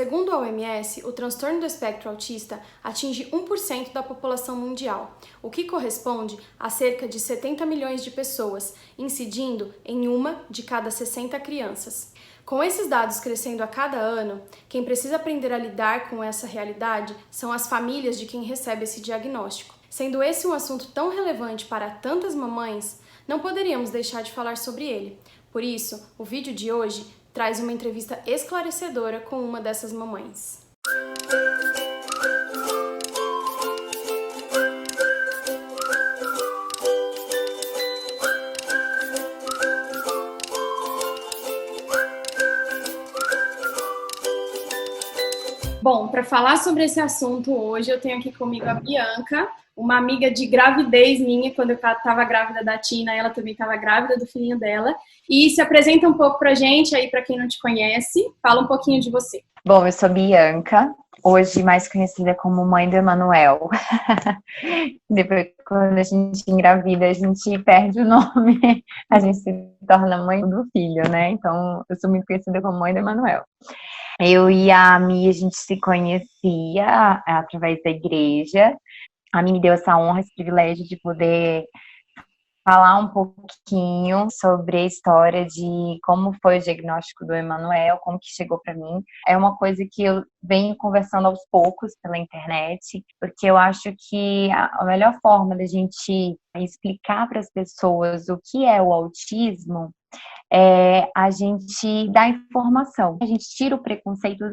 Segundo a OMS, o transtorno do espectro autista atinge 1% da população mundial, o que corresponde a cerca de 70 milhões de pessoas, incidindo em uma de cada 60 crianças. Com esses dados crescendo a cada ano, quem precisa aprender a lidar com essa realidade são as famílias de quem recebe esse diagnóstico. Sendo esse um assunto tão relevante para tantas mamães, não poderíamos deixar de falar sobre ele. Por isso, o vídeo de hoje traz uma entrevista esclarecedora com uma dessas mamães. Bom, para falar sobre esse assunto hoje, eu tenho aqui comigo a Bianca, uma amiga de gravidez minha, quando eu estava grávida da Tina, ela também estava grávida do filhinho dela. E se apresenta um pouco pra gente aí, para quem não te conhece, fala um pouquinho de você. Bom, eu sou Bianca, hoje mais conhecida como mãe do Emanuel. Depois, quando a gente engravida, a gente perde o nome, a gente se torna mãe do filho, né? Então, eu sou muito conhecida como mãe do Emanuel. Eu e a Mi, a gente se conhecia através da igreja. A Mi me deu essa honra, esse privilégio de poder falar um pouquinho sobre a história de como foi o diagnóstico do Emanuel, como que chegou para mim. É uma coisa que eu venho conversando aos poucos pela internet, porque eu acho que a melhor forma da gente explicar para as pessoas o que é o autismo é a gente dar informação. A gente tira o preconceito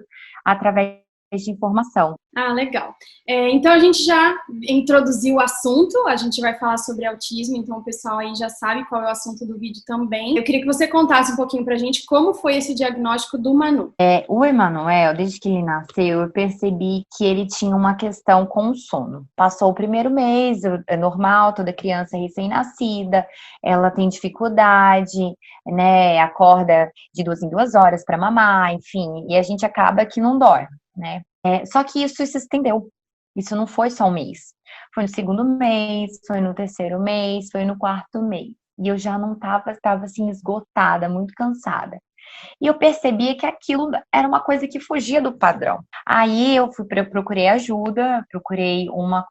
através de informação. Ah, legal. Então a gente já introduziu o assunto, a gente vai falar sobre autismo, então o pessoal aí já sabe qual é o assunto do vídeo também. Eu queria que você contasse um pouquinho pra gente como foi esse diagnóstico do Manu. O Emanuel, desde que ele nasceu, eu percebi que ele tinha uma questão com o sono. Passou o primeiro mês, é normal, toda criança recém-nascida, ela tem dificuldade, né, acorda de 2 em 2 horas para mamar, enfim, e a gente acaba que não dorme, né? Só que isso se estendeu. Isso não foi só um mês. Foi no segundo mês, foi no terceiro mês, foi no quarto mês. E eu já não estava assim, esgotada, muito cansada. E eu percebia que aquilo era uma coisa que fugia do padrão. Aí eu procurei ajuda, procurei uma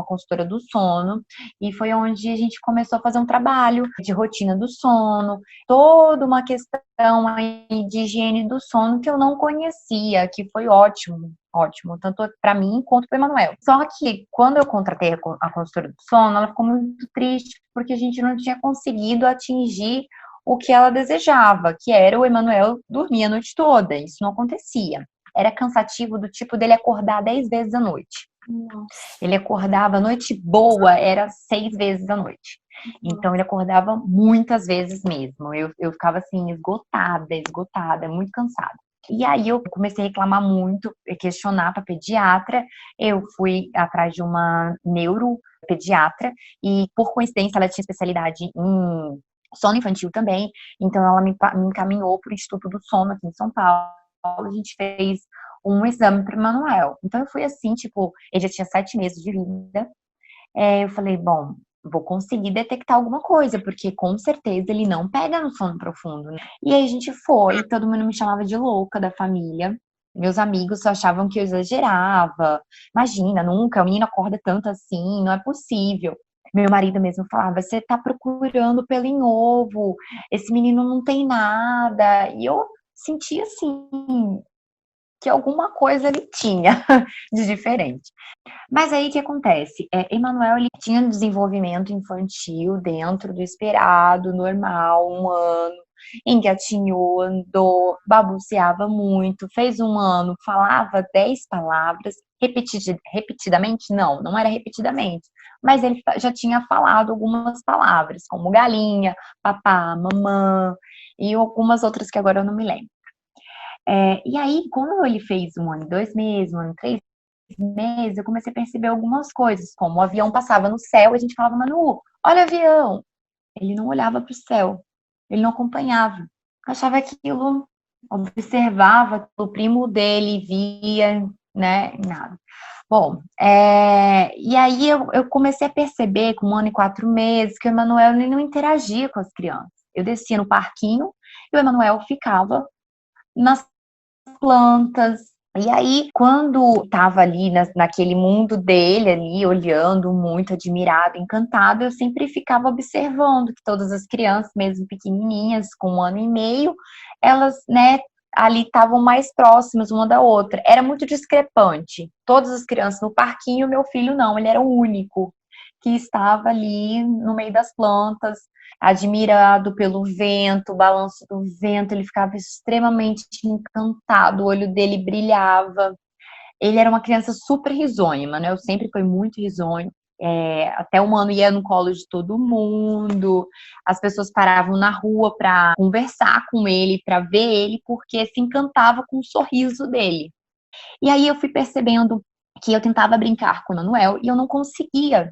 consultora do sono, e foi onde a gente começou a fazer um trabalho de rotina do sono, toda uma questão aí de higiene do sono que eu não conhecia, que foi ótimo. Ótimo, tanto para mim quanto para o Emanuel. Só que quando eu contratei a consultora do sono, ela ficou muito triste porque a gente não tinha conseguido atingir o que ela desejava, que era o Emanuel dormir a noite toda. Isso não acontecia. Era cansativo do tipo dele acordar 10 vezes à noite. Nossa. Ele acordava, a noite boa era 6 vezes à noite. Então ele acordava muitas vezes mesmo. Eu ficava assim, esgotada, muito cansada. E aí eu comecei a reclamar muito, questionar para pediatra. Eu fui atrás de uma neuropediatra e, por coincidência, ela tinha especialidade em sono infantil também. Então ela me encaminhou para o Instituto do Sono aqui em São Paulo. A gente fez um exame para o Manuel. Então eu fui assim, tipo, ele já tinha 7 meses de vida. Eu falei, bom, vou conseguir detectar alguma coisa, porque com certeza ele não pega no sono profundo, né? E aí a gente foi, todo mundo me chamava de louca da família. Meus amigos achavam que eu exagerava. Imagina, nunca, o menino acorda tanto assim, não é possível. Meu marido mesmo falava, você tá procurando pelo em ovo, esse menino não tem nada. E eu sentia assim, que alguma coisa ele tinha de diferente. Mas aí o que acontece? Emanuel ele tinha um desenvolvimento infantil dentro do esperado, normal, 1 ano, engatinhou, andou, babuceava muito, fez 1 ano, falava 10 palavras, repetidamente? Não era repetidamente, mas ele já tinha falado algumas palavras, como galinha, papá, mamã, e algumas outras que agora eu não me lembro. E aí, quando ele fez 1 ano e 2 meses, 1 ano e 3 meses, eu comecei a perceber algumas coisas, como o avião passava no céu, a gente falava, Manu, olha o avião. Ele não olhava para o céu, ele não acompanhava. Eu achava aquilo, observava, o primo dele via, né, nada. Bom, e aí eu comecei a perceber, com 1 ano e 4 meses, que o Emanuel não interagia com as crianças. Eu descia no parquinho e o Emanuel ficava nas plantas. E aí, quando estava ali naquele mundo dele, ali, olhando muito, admirado, encantado, eu sempre ficava observando que todas as crianças, mesmo pequenininhas, com 1 ano e meio, elas, né, ali estavam mais próximas uma da outra. Era muito discrepante. Todas as crianças no parquinho, meu filho não, ele era o único que estava ali no meio das plantas, admirado pelo vento, o balanço do vento, ele ficava extremamente encantado, o olho dele brilhava. Ele era uma criança super risonha, né? Eu sempre fui muito risonho. Até 1 ano ia no colo de todo mundo, as pessoas paravam na rua para conversar com ele, para ver ele, porque se encantava com o sorriso dele. E aí eu fui percebendo que eu tentava brincar com o Manuel e eu não conseguia,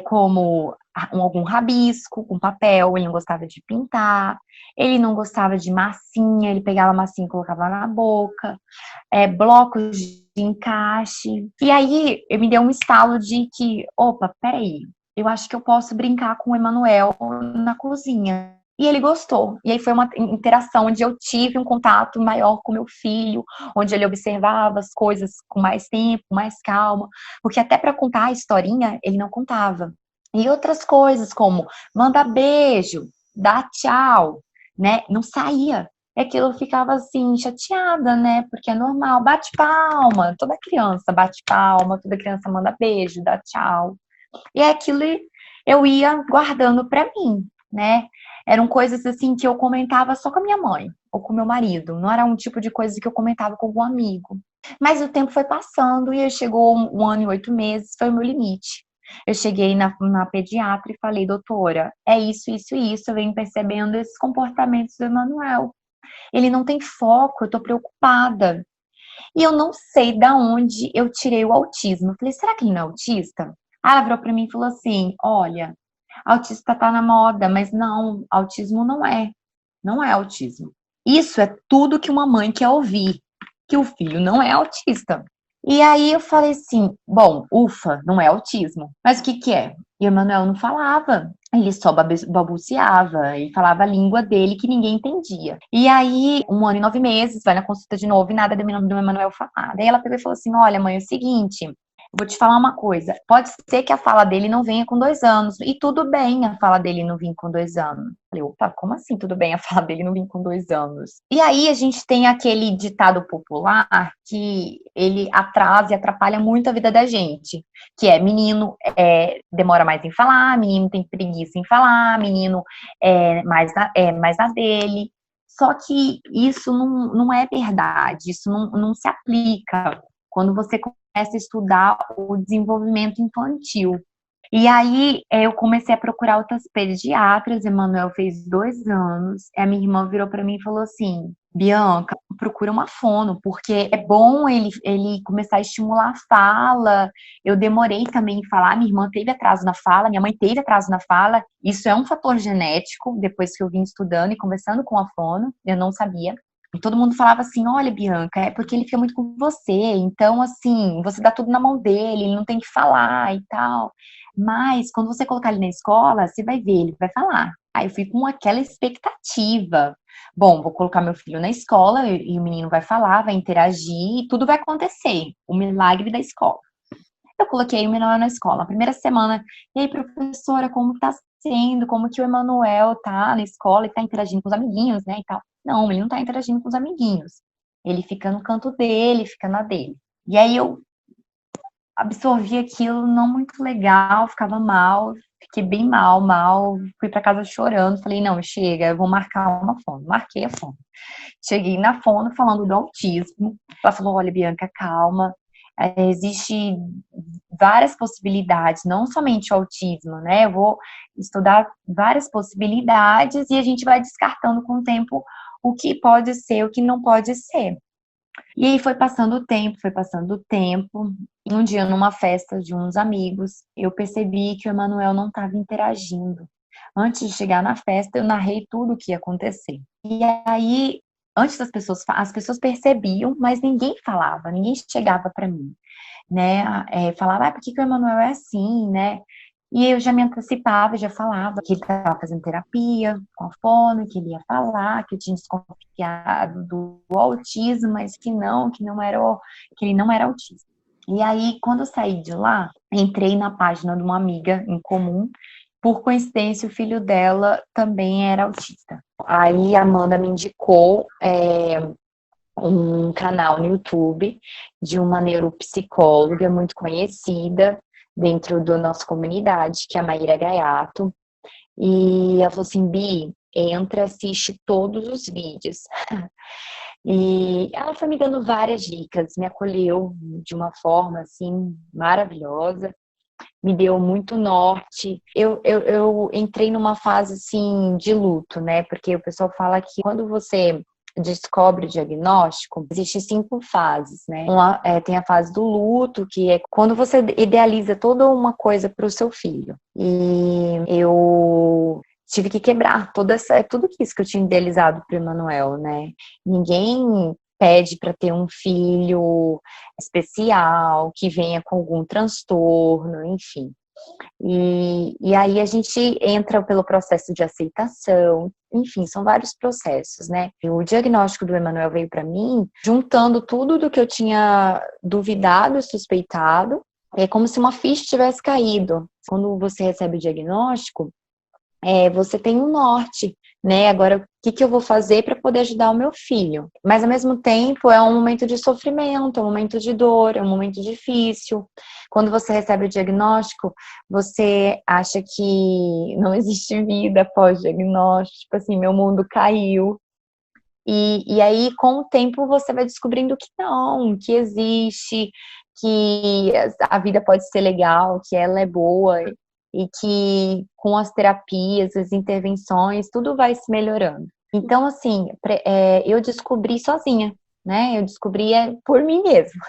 como algum rabisco com papel, ele não gostava de pintar, ele não gostava de massinha, ele pegava a massinha e colocava na boca, blocos de encaixe. E aí eu me deu um estalo de que, opa, peraí, eu acho que eu posso brincar com o Emanuel na cozinha. E ele gostou. E aí foi uma interação onde eu tive um contato maior com meu filho, onde ele observava as coisas com mais tempo, mais calma, porque até para contar a historinha, ele não contava. E outras coisas como mandar beijo, dar tchau, né? Não saía. É que eu ficava assim, chateada, né? Porque é normal, bate palma, toda criança bate palma, toda criança manda beijo, dá tchau. E é aquilo eu ia guardando pra mim, né? Eram coisas assim que eu comentava só com a minha mãe ou com meu marido, não era um tipo de coisa que eu comentava com algum amigo. Mas o tempo foi passando e chegou 1 ano e 8 meses, foi o meu limite. Eu cheguei na pediatra e falei, doutora, é isso, isso e isso, eu venho percebendo esses comportamentos do Emanuel. Ele não tem foco, eu tô preocupada. E eu não sei da onde eu tirei o autismo. Eu falei, será que ele não é autista? Aí ela virou pra mim e falou assim, olha, autista tá na moda, mas não, autismo não é. Não é autismo. Isso é tudo que uma mãe quer ouvir, que o filho não é autista. E aí eu falei assim, bom, ufa, não é autismo. Mas o que que é? E o Emanuel não falava. Ele só balbuciava e falava a língua dele que ninguém entendia. E aí, 1 ano e 9 meses, vai na consulta de novo e nada do Emanuel falar. Daí ela pegou e falou assim: olha, mãe, é o seguinte, vou te falar uma coisa. Pode ser que a fala dele não venha com 2 anos. E tudo bem a fala dele não vir com 2 anos. Falei, opa, como assim tudo bem a fala dele não vir com 2 anos? E aí a gente tem aquele ditado popular que ele atrasa e atrapalha muito a vida da gente. Que é menino demora mais em falar, menino tem preguiça em falar, menino mais na dele. Só que isso não é verdade, isso não se aplica quando você começa a estudar o desenvolvimento infantil. E aí eu comecei a procurar outras pediatras, Emanuel fez 2 anos, e a minha irmã virou para mim e falou assim, Bianca, procura uma fono, porque é bom ele começar a estimular a fala. Eu demorei também em falar, minha irmã teve atraso na fala, minha mãe teve atraso na fala, isso é um fator genético, depois que eu vim estudando e conversando com a fono, eu não sabia. E todo mundo falava assim, olha, Bianca, é porque ele fica muito com você, então, assim, você dá tudo na mão dele, ele não tem que falar e tal. Mas, quando você colocar ele na escola, você vai ver, ele vai falar. Aí eu fui com aquela expectativa. Bom, vou colocar meu filho na escola e o menino vai falar, vai interagir e tudo vai acontecer. O milagre da escola. Eu coloquei o Emanuel na escola. A primeira semana, e aí, professora, como tá sendo? Como que o Emanuel tá na escola e tá interagindo com os amiguinhos, né, e tal. Não, ele não tá interagindo com os amiguinhos. Ele fica no canto dele, fica na dele. E aí eu absorvi aquilo não muito legal, ficava mal, fiquei bem mal, fui para casa chorando, falei, não, chega, eu vou marcar uma fono. Marquei a fono. Cheguei na fono falando do autismo. Ela falou, olha, Bianca, calma, existe várias possibilidades, não somente o autismo, né? Eu vou estudar várias possibilidades e a gente vai descartando com o tempo o que pode ser, o que não pode ser. E aí foi passando o tempo, foi passando o tempo. E um dia, numa festa de uns amigos, eu percebi que o Emanuel não estava interagindo. Antes de chegar na festa, eu narrei tudo o que ia acontecer. E aí, antes as pessoas percebiam, mas ninguém falava, ninguém chegava para mim, né? Falava, por que o Emanuel é assim, né? E eu já me antecipava, já falava que ele estava fazendo terapia com a fono, que ele ia falar, que eu tinha desconfiado do autismo, mas que não era, que ele não era autista. E aí, quando eu saí de lá, entrei na página de uma amiga em comum. Por coincidência, o filho dela também era autista. Aí a Amanda me indicou um canal no YouTube de uma neuropsicóloga muito conhecida dentro da nossa comunidade, que é a Maíra Gaiato. E ela falou assim, Bi, entra, assiste todos os vídeos. E ela foi me dando várias dicas, me acolheu de uma forma, assim, maravilhosa, me deu muito norte. Eu entrei numa fase, assim, de luto, né? Porque o pessoal fala que quando você descobre o diagnóstico, existem 5 fases, né? Tem a fase do luto, que é quando você idealiza toda uma coisa para o seu filho. E eu tive que quebrar tudo isso que eu tinha idealizado para o Emanuel, né? Ninguém pede para ter um filho especial, que venha com algum transtorno, enfim. E aí a gente entra pelo processo de aceitação, enfim, são vários processos, né? E o diagnóstico do Emanuel veio para mim juntando tudo do que eu tinha duvidado e suspeitado, é como se uma ficha tivesse caído. Quando você recebe o diagnóstico, você tem um norte, né? Agora, o que eu vou fazer para poder ajudar o meu filho? Mas, ao mesmo tempo, é um momento de sofrimento, é um momento de dor, é um momento difícil. Quando você recebe o diagnóstico, você acha que não existe vida pós-diagnóstico, tipo assim, meu mundo caiu. E aí, com o tempo, você vai descobrindo que não, que existe, que a vida pode ser legal, que ela é boa e que com as terapias, as intervenções, tudo vai se melhorando. Então, assim, eu descobri sozinha, né? Eu descobri por mim mesma.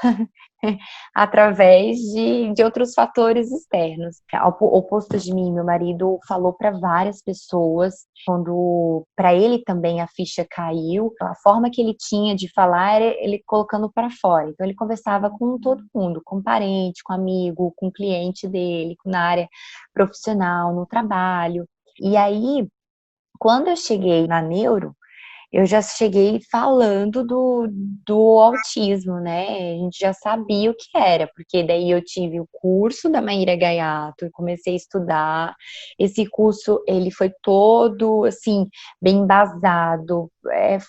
Através de outros fatores externos. Ao oposto de mim, meu marido falou para várias pessoas, quando para ele também a ficha caiu, a forma que ele tinha de falar era ele colocando para fora. Então ele conversava com todo mundo, com parente, com amigo, com cliente dele, na área profissional, no trabalho. E aí, quando eu cheguei na neuro, eu já cheguei falando do autismo, né? A gente já sabia o que era, porque daí eu tive o curso da Maíra Gaiato e comecei a estudar. Esse curso, ele foi todo, assim, bem embasado,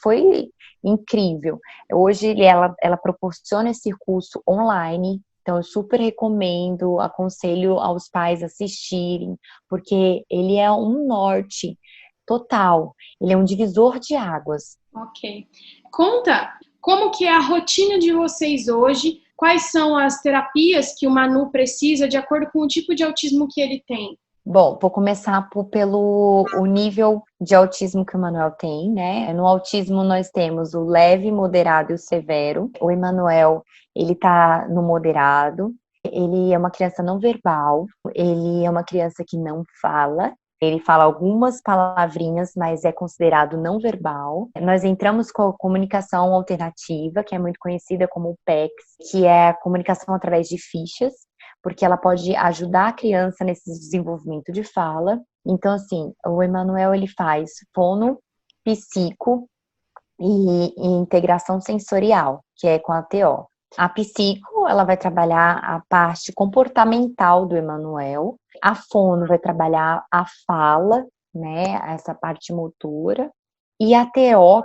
foi incrível. Hoje ela proporciona esse curso online, então eu super recomendo, aconselho aos pais assistirem, porque ele é um norte total. Ele é um divisor de águas. Ok. Conta como que é a rotina de vocês hoje, quais são as terapias que o Manu precisa de acordo com o tipo de autismo que ele tem. Bom, vou começar pelo o nível de autismo que o Emanuel tem, né? No autismo nós temos o leve, moderado e o severo. O Emanuel, ele tá no moderado. Ele é uma criança não verbal, ele é uma criança que não fala. Ele fala algumas palavrinhas, mas é considerado não verbal. Nós entramos com a comunicação alternativa, que é muito conhecida como o PECS, que é a comunicação através de fichas, porque ela pode ajudar a criança nesse desenvolvimento de fala. Então, assim, o Emanuel, ele faz fono, psico e integração sensorial, que é com a TO. A psico, ela vai trabalhar a parte comportamental do Emanuel. A fono vai trabalhar a fala, né, essa parte motora. E a TO,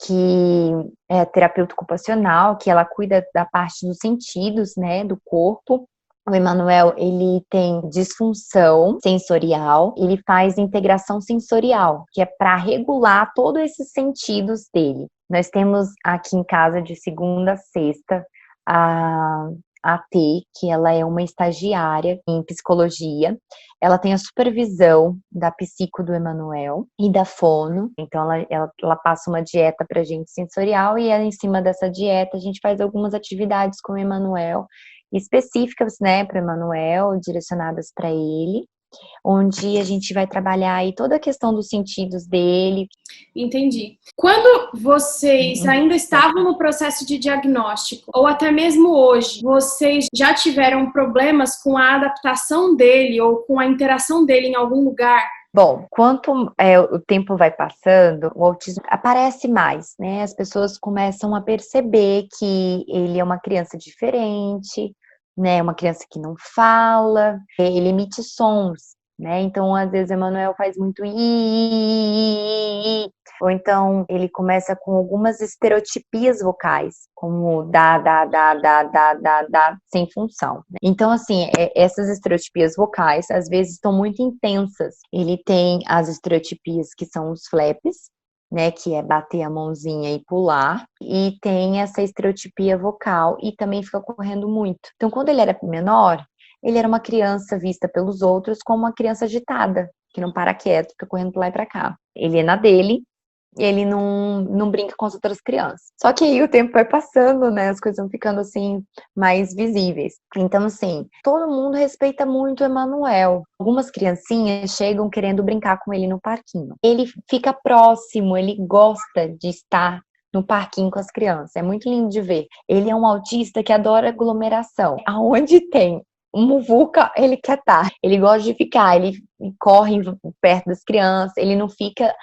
que é terapeuta ocupacional, que ela cuida da parte dos sentidos, né, do corpo. O Emanuel, ele tem disfunção sensorial, ele faz integração sensorial, que é para regular todos esses sentidos dele. Nós temos aqui em casa de segunda a sexta a T, que ela é uma estagiária em psicologia. Ela tem a supervisão da psico do Emanuel e da fono. Então, ela passa uma dieta pra gente sensorial e em cima dessa dieta a gente faz algumas atividades com o Emanuel específicas, né, para o Emanuel, direcionadas para ele. onde a gente vai trabalhar aí toda a questão dos sentidos dele. Entendi. Quando vocês ainda estavam no processo de diagnóstico, ou até mesmo hoje, vocês já tiveram problemas com a adaptação dele ou com a interação dele em algum lugar? Bom, quanto o tempo vai passando, o autismo aparece mais, né? As pessoas começam a perceber que ele é uma criança diferente, né? Uma criança que não fala, ele emite sons, né? Então, às vezes, o Emanuel faz muito i, ou então ele começa com algumas estereotipias vocais, como dá, sem função. Então, assim, essas estereotipias vocais, às vezes, estão muito intensas. Ele tem as estereotipias que são os flaps, né, que é bater a mãozinha e pular, e tem essa estereotipia vocal e também fica correndo muito. Então, quando ele era menor, ele era uma criança vista pelos outros como uma criança agitada, que não para quieto, fica correndo para lá e para cá. Ele é na dele, ele não brinca com as outras crianças. Só que aí o tempo vai passando, né? As coisas vão ficando assim mais visíveis. Então, assim, todo mundo respeita muito o Emanuel. Algumas criancinhas chegam querendo brincar com ele no parquinho. Ele fica próximo, ele gosta de estar no parquinho com as crianças. É muito lindo de ver. Ele é um autista que adora aglomeração. Aonde tem um muvuca, ele quer estar. Ele gosta de ficar, ele corre perto das crianças, ele não fica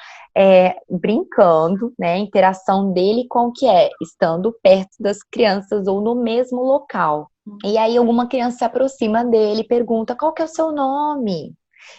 brincando, né? A interação dele com o que é? Estando perto das crianças ou no mesmo local. E aí alguma criança se aproxima dele e pergunta: qual que é o seu nome?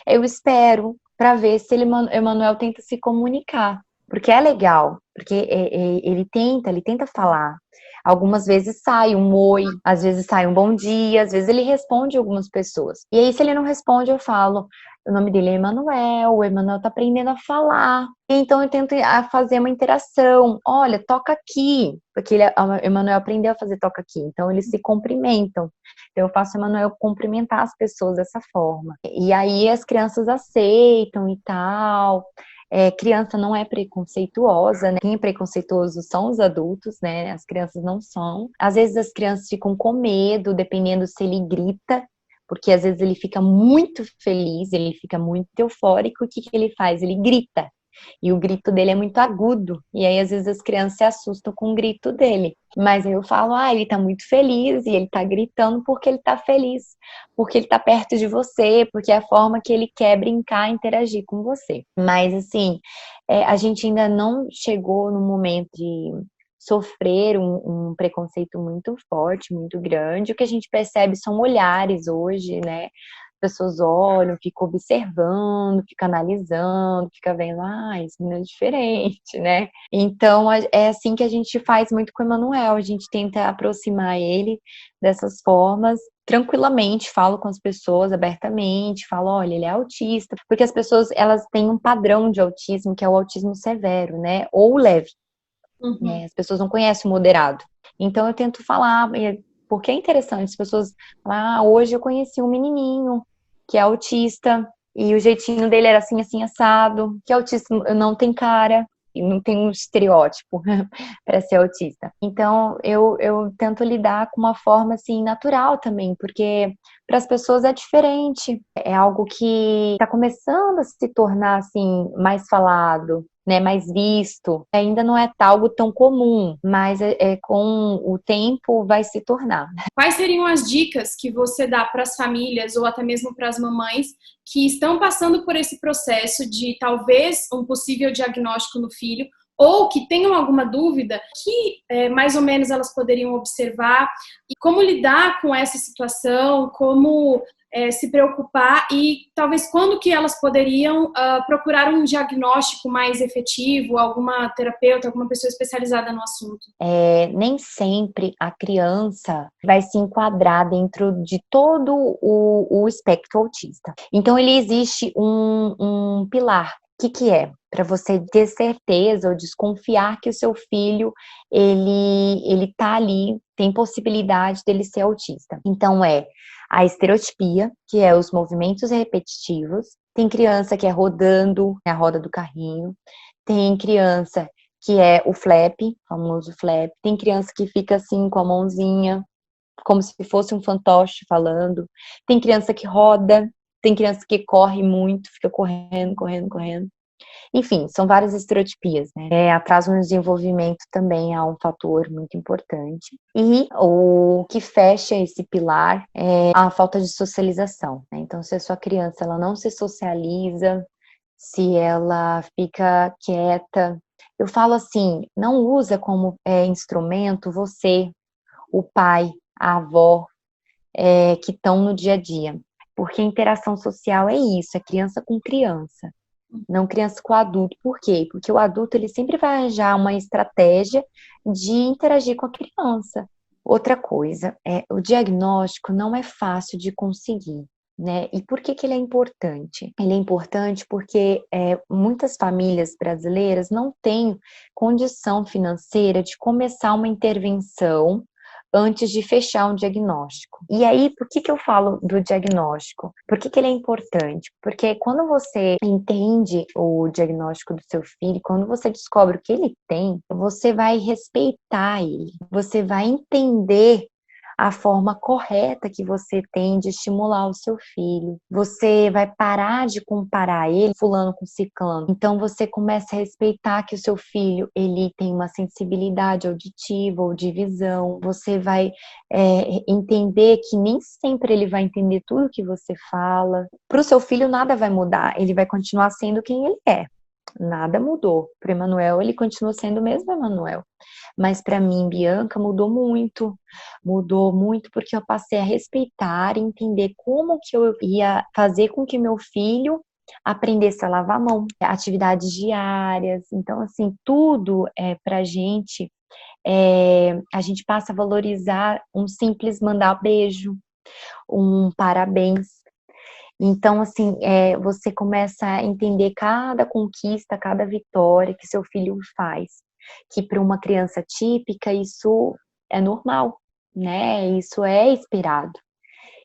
Eu espero para ver se Emanuel tenta se comunicar. Porque é legal, porque ele tenta falar. Algumas vezes sai um oi, às vezes sai um bom dia, às vezes ele responde algumas pessoas. E aí, se ele não responde, eu falo: o nome dele é Emanuel, o Emanuel tá aprendendo a falar. Então eu tento fazer uma interação. Olha, toca aqui, porque o Emanuel aprendeu a fazer toca aqui. Então eles se cumprimentam. Então eu faço o Emanuel cumprimentar as pessoas dessa forma. E aí as crianças aceitam e tal. Criança não é preconceituosa, né? Quem é preconceituoso são os adultos, né? As crianças não são. Às vezes as crianças ficam com medo, dependendo se ele grita, porque às vezes ele fica muito feliz, ele fica muito eufórico. O que ele faz? Ele grita. E o grito dele é muito agudo. E aí, às vezes, as crianças se assustam com o grito dele. Mas aí eu falo: ele tá muito feliz e ele tá gritando porque ele tá feliz, porque ele tá perto de você, porque é a forma que ele quer brincar e interagir com você. Mas, assim, a gente ainda não chegou no momento de sofrer um preconceito muito forte, muito grande. O que a gente percebe são olhares hoje, né? Pessoas olham, ficam observando, ficam analisando, ficam vendo: esse menino é diferente, né? Então, é assim que a gente faz muito com o Emanuel, a gente tenta aproximar ele dessas formas, tranquilamente, falo com as pessoas abertamente, falo: olha, ele é autista, porque as pessoas, elas têm um padrão de autismo, que é o autismo severo, né? Ou leve, né? As pessoas não conhecem o moderado. Então, eu tento falar, porque é interessante, as pessoas falam: hoje eu conheci um menininho que é autista, e o jeitinho dele era assim, assim, assado, que autista não tem cara, e não tem um estereótipo para ser autista. Então, eu tento lidar com uma forma, assim, natural também, porque para as pessoas é diferente, é algo que está começando a se tornar, assim, mais falado, né, mais visto. Ainda não é algo tão comum, mas com o tempo vai se tornar. Quais seriam as dicas que você dá para as famílias ou até mesmo para as mamães que estão passando por esse processo de talvez um possível diagnóstico no filho, ou que tenham alguma dúvida, que mais ou menos elas poderiam observar e como lidar com essa situação, como se preocupar e talvez quando que elas poderiam procurar um diagnóstico mais efetivo, alguma terapeuta, alguma pessoa especializada no assunto? Nem sempre a criança vai se enquadrar dentro de todo o espectro autista. Então, ele existe um pilar. O que é? Para você ter certeza ou desconfiar que o seu filho, ele tá ali, tem possibilidade dele ser autista. Então, a estereotipia, que é os movimentos repetitivos. Tem criança que é rodando a roda do carrinho. Tem criança que é o flap, famoso flap. Tem criança que fica assim com a mãozinha, como se fosse um fantoche falando. Tem criança que roda, tem criança que corre muito, fica correndo, correndo, correndo. Enfim, são várias estereotipias, né? Atraso no desenvolvimento também é um fator muito importante. E o que fecha esse pilar é a falta de socialização, né? Então, se a sua criança ela não se socializa, se ela fica quieta, eu falo assim, não usa como instrumento você, o pai, a avó, que estão no dia a dia. Porque a interação social é isso, é criança com criança, não criança com adulto. Por quê? Porque o adulto ele sempre vai arranjar uma estratégia de interagir com a criança. Outra coisa, o diagnóstico não é fácil de conseguir, né? E por que que ele é importante? Ele é importante porque muitas famílias brasileiras não têm condição financeira de começar uma intervenção antes de fechar um diagnóstico. E aí, por que que eu falo do diagnóstico? Por que que ele é importante? Porque quando você entende o diagnóstico do seu filho, quando você descobre o que ele tem, você vai respeitar ele, você vai entender a forma correta que você tem de estimular o seu filho. Você vai parar de comparar ele, fulano com ciclano. Então você começa a respeitar que o seu filho, ele tem uma sensibilidade auditiva ou de visão. Você vai entender que nem sempre ele vai entender tudo que você fala. Para o seu filho nada vai mudar, ele vai continuar sendo quem ele é. Nada mudou. Para o Emanuel, ele continua sendo o mesmo Emanuel. Mas para mim, Bianca, mudou muito porque eu passei a respeitar e entender como que eu ia fazer com que meu filho aprendesse a lavar a mão, atividades diárias. Então, assim, tudo pra gente, a gente passa a valorizar um simples mandar beijo, um parabéns. Então, assim, você começa a entender cada conquista, cada vitória que seu filho faz. Que para uma criança típica isso é normal, né? Isso é esperado.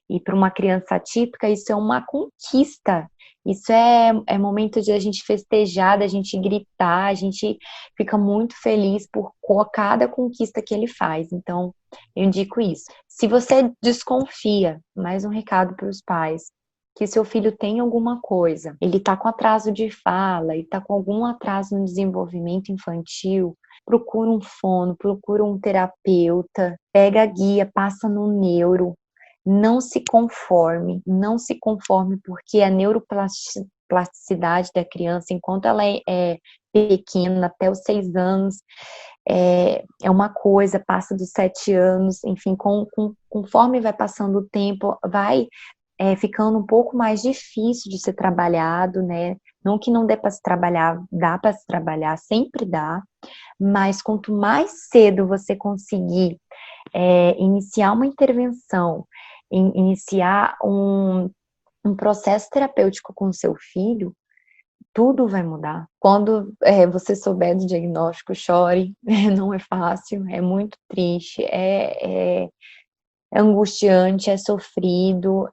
E para uma criança atípica isso é uma conquista. Isso é momento de a gente festejar, da gente gritar, a gente fica muito feliz por cada conquista que ele faz. Então, eu indico isso. Se você desconfia, mais um recado para os pais, que seu filho tem alguma coisa, ele está com atraso de fala, ele está com algum atraso no desenvolvimento infantil, procura um fono, procura um terapeuta, pega a guia, passa no neuro, não se conforme porque a neuroplasticidade da criança, enquanto ela é pequena, até os 6 anos, é uma coisa, passa dos 7 anos, enfim, conforme vai passando o tempo, vai ficando um pouco mais difícil de ser trabalhado, né? Não que não dê para se trabalhar, dá para se trabalhar, sempre dá, mas quanto mais cedo você conseguir iniciar uma intervenção, iniciar um processo terapêutico com o seu filho, tudo vai mudar. Quando você souber do diagnóstico, chore, não é fácil, é muito triste, é angustiante, é sofrido,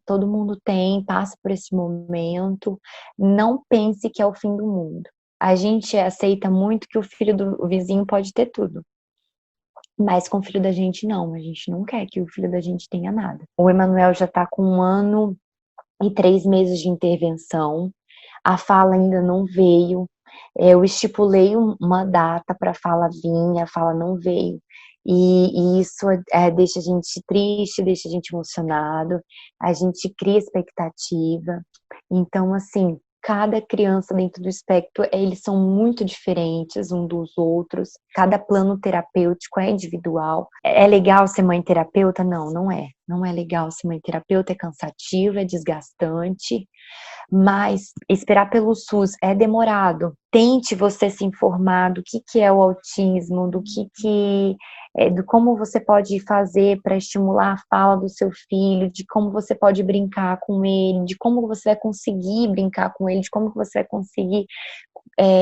todo mundo passa por esse momento. Não pense que é o fim do mundo. A gente aceita muito que o filho do vizinho pode ter tudo. Mas com o filho da gente, não. A gente não quer que o filho da gente tenha nada. O Emanuel já está com 1 ano e 3 meses de intervenção. A fala ainda não veio. Eu estipulei uma data para a fala vir, a fala não veio. E isso deixa a gente triste, deixa a gente emocionado, a gente cria expectativa. Então, assim, cada criança dentro do espectro, eles são muito diferentes um dos outros. Cada plano terapêutico é individual. É legal ser mãe terapeuta? Não, não é. Não é legal ser mãe terapeuta, é cansativo, é desgastante. Mas esperar pelo SUS é demorado. Tente você se informar do que é o autismo, do como você pode fazer para estimular a fala do seu filho, de como você pode brincar com ele, de como você vai conseguir brincar com ele, de como você vai conseguir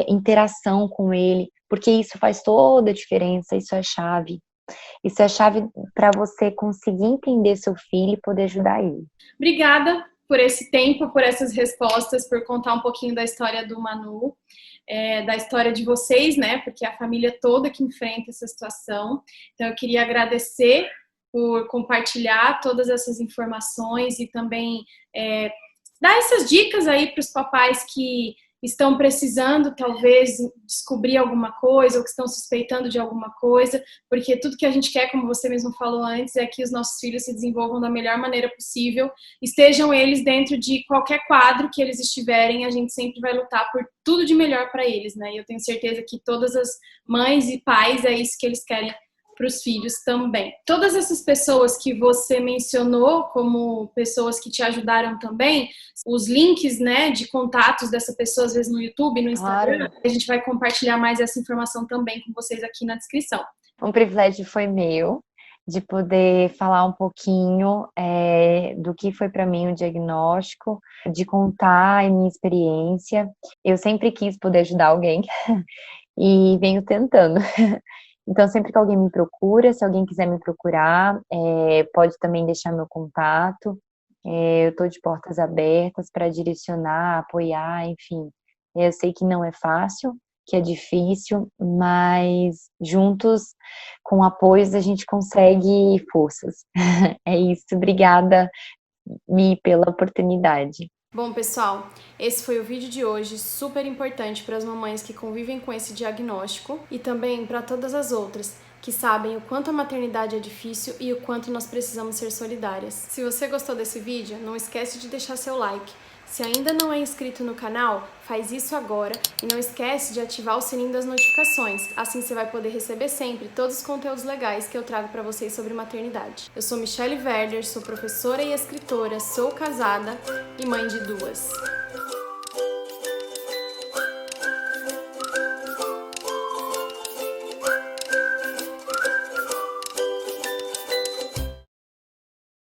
interação com ele, porque isso faz toda a diferença, isso é chave. Isso é chave para você conseguir entender seu filho e poder ajudar ele. Obrigada por esse tempo, por essas respostas, por contar um pouquinho da história do Manu, da história de vocês, né? Porque é a família toda que enfrenta essa situação. Então, eu queria agradecer por compartilhar todas essas informações e também dar essas dicas aí para os papais que estão precisando, talvez, descobrir alguma coisa ou que estão suspeitando de alguma coisa, porque tudo que a gente quer, como você mesmo falou antes, é que os nossos filhos se desenvolvam da melhor maneira possível, estejam eles dentro de qualquer quadro que eles estiverem, a gente sempre vai lutar por tudo de melhor para eles, né? E eu tenho certeza que todas as mães e pais é isso que eles querem para os filhos também. Todas essas pessoas que você mencionou como pessoas que te ajudaram também, os links, né, de contatos dessa pessoa, às vezes no YouTube, no Instagram, Claro. a gente vai compartilhar mais essa informação também com vocês aqui na descrição. Um privilégio foi meu de poder falar um pouquinho do que foi para mim o diagnóstico, de contar a minha experiência. Eu sempre quis poder ajudar alguém e venho tentando. Então, sempre que alguém me procura, se alguém quiser me procurar, pode também deixar meu contato. Eu estou de portas abertas para direcionar, apoiar, enfim. Eu sei que não é fácil, que é difícil, mas juntos, com apoios, a gente consegue forças. É isso. Obrigada, Mi, pela oportunidade. Bom, pessoal, esse foi o vídeo de hoje, super importante para as mamães que convivem com esse diagnóstico e também para todas as outras que sabem o quanto a maternidade é difícil e o quanto nós precisamos ser solidárias. Se você gostou desse vídeo, não esquece de deixar seu like. Se ainda não é inscrito no canal, faz isso agora e não esquece de ativar o sininho das notificações, assim você vai poder receber sempre todos os conteúdos legais que eu trago para vocês sobre maternidade. Eu sou Michelle Werder, sou professora e escritora, sou casada e mãe de 2.